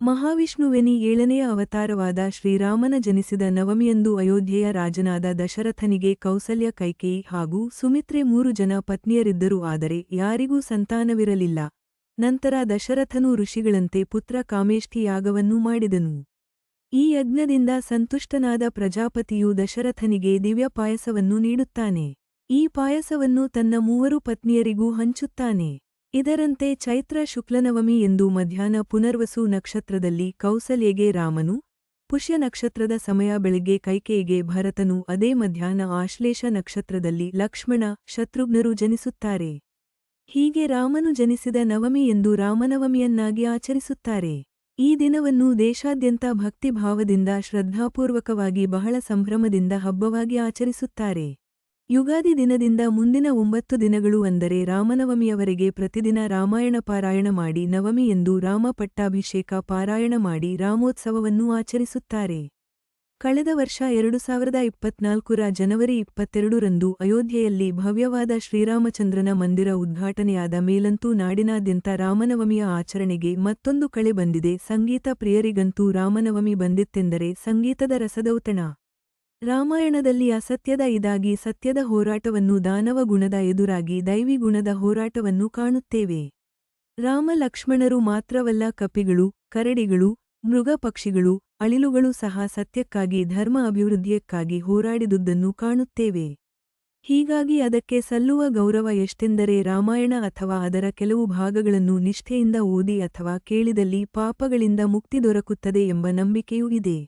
ಮಹಾವಿಷ್ಣುವೆನಿ 7ನೆಯ ಅವತಾರವಾದ ಶ್ರೀರಾಮನ ಜನಿಸಿದ ನವಮಿಯಂದು ಅಯೋಧ್ಯೆಯ ರಾಜನಾದ ದಶರಥನಿಗೆ ಕೌಸಲ್ಯ ಕೈಕೇಯಿ ಹಾಗೂ ಸುಮಿತ್ರೆ 3 ಜನ ಪತ್ನಿಯರಿದ್ದರು ಆದರೆ ಯಾರಿಗೂ ಸಂತಾನವಿರಲಿಲ್ಲ. ನಂತರ ದಶರಥನು ಋಷಿಗಳಂತೆ ಪುತ್ರ ಕಾಮೇಷ್ಠಿ ಯಾಗವನ್ನು ಮಾಡಿದನು. ಈ ಯಜ್ಞದಿಂದ ಸಂತುಷ್ಟನಾದ ಪ್ರಜಾಪತಿಯು ದಶರಥನಿಗೆ ದಿವ್ಯ ಪಾಯಸವನ್ನು ನೀಡುತ್ತಾನೆ. ಈ ಪಾಯಸವನ್ನು ತನ್ನ 3 ಪತ್ನಿಯರಿಗೂ ಹಂಚುತ್ತಾನೆ. ಇದರಂತೆ ಚೈತ್ರ ಶುಕ್ಲನವಮಿ ಎಂದು ಮಧ್ಯಾಹ್ನ ಪುನರ್ವಸು ನಕ್ಷತ್ರದಲ್ಲಿ ಕೌಸಲ್ಯೆಗೆ ರಾಮನು, ಪುಷ್ಯ ನಕ್ಷತ್ರದ ಸಮಯ ಬೆಳಗ್ಗೆ ಕೈಕೇಯಿಗೆ ಭರತನು, ಅದೇ ಮಧ್ಯಾಹ್ನ ಆಶ್ಲೇಷ ನಕ್ಷತ್ರದಲ್ಲಿ ಲಕ್ಷ್ಮಣ, ಶತ್ರುಘ್ನರು ಜನಿಸುತ್ತಾರೆ. ಹೀಗೆ ರಾಮನು ಜನಿಸಿದ ನವಮಿ ಎಂದು ರಾಮನವಮಿಯನ್ನಾಗಿ ಆಚರಿಸುತ್ತಾರೆ. ಈ ದಿನವನ್ನು ದೇಶಾದ್ಯಂತ ಭಕ್ತಿಭಾವದಿಂದ ಶ್ರದ್ಧಾಪೂರ್ವಕವಾಗಿ ಬಹಳ ಸಂಭ್ರಮದಿಂದ ಹಬ್ಬವಾಗಿ ಆಚರಿಸುತ್ತಾರೆ. ಯುಗಾದಿ ದಿನದಿಂದ ಮುಂದಿನ 9 ದಿನಗಳು ಅಂದರೆ ರಾಮನವಮಿಯವರೆಗೆ ಪ್ರತಿದಿನ ರಾಮಾಯಣ ಪಾರಾಯಣ ಮಾಡಿ ನವಮಿ ಎಂದು ರಾಮ ಪಟ್ಟಾಭಿಷೇಕ ಪಾರಾಯಣ ಮಾಡಿ ರಾಮೋತ್ಸವವನ್ನು ಆಚರಿಸುತ್ತಾರೆ. ಕಳೆದ ವರ್ಷ 2024ರ ಜನವರಿ 22ರಂದು ಅಯೋಧ್ಯೆಯಲ್ಲಿ ಭವ್ಯವಾದ ಶ್ರೀರಾಮಚಂದ್ರನ ಮಂದಿರ ಉದ್ಘಾಟನೆಯಾದ ಮೇಲಂತೂ ನಾಡಿನಾದ್ಯಂತ ರಾಮನವಮಿಯ ಆಚರಣೆಗೆ ಮತ್ತೊಂದು ಕಳೆ ಬಂದಿದೆ. ಸಂಗೀತ ಪ್ರಿಯರಿಗಂತೂ ರಾಮನವಮಿ ಬಂದಿತ್ತೆಂದರೆ ಸಂಗೀತದ ರಸದೌತಣ. ರಾಮಾಯಣದಲ್ಲಿ ಅಸತ್ಯದ ಇದಾಗಿ ಸತ್ಯದ ಹೋರಾಟವನ್ನು, ದಾನವ ಗುಣದ ಎದುರಾಗಿ ದೈವಿ ಗುಣದ ಹೋರಾಟವನ್ನು ಕಾಣುತ್ತೇವೆ. ರಾಮ ಲಕ್ಷ್ಮಣರು ಮಾತ್ರವಲ್ಲ, ಕಪಿಗಳು, ಕರಡಿಗಳು, ಮೃಗ ಪಕ್ಷಿಗಳು, ಅಳಿಲುಗಳು ಸಹ ಸತ್ಯಕ್ಕಾಗಿ ಧರ್ಮ ಅಭಿವೃದ್ಧಿಯಕ್ಕಾಗಿ ಹೋರಾಡಿದುದನ್ನು ಕಾಣುತ್ತೇವೆ. ಹೀಗಾಗಿ ಅದಕ್ಕೆ ಸಲ್ಲುವ ಗೌರವ ಎಷ್ಟೆಂದರೆ ರಾಮಾಯಣ ಅಥವಾ ಅದರ ಕೆಲವು ಭಾಗಗಳನ್ನು ನಿಷ್ಠೆಯಿಂದ ಓದಿ ಅಥವಾ ಕೇಳಿದಲ್ಲಿ ಪಾಪಗಳಿಂದ ಮುಕ್ತಿ ದೊರಕುತ್ತದೆ ಎಂಬ ನಂಬಿಕೆಯೂ ಇದೆ.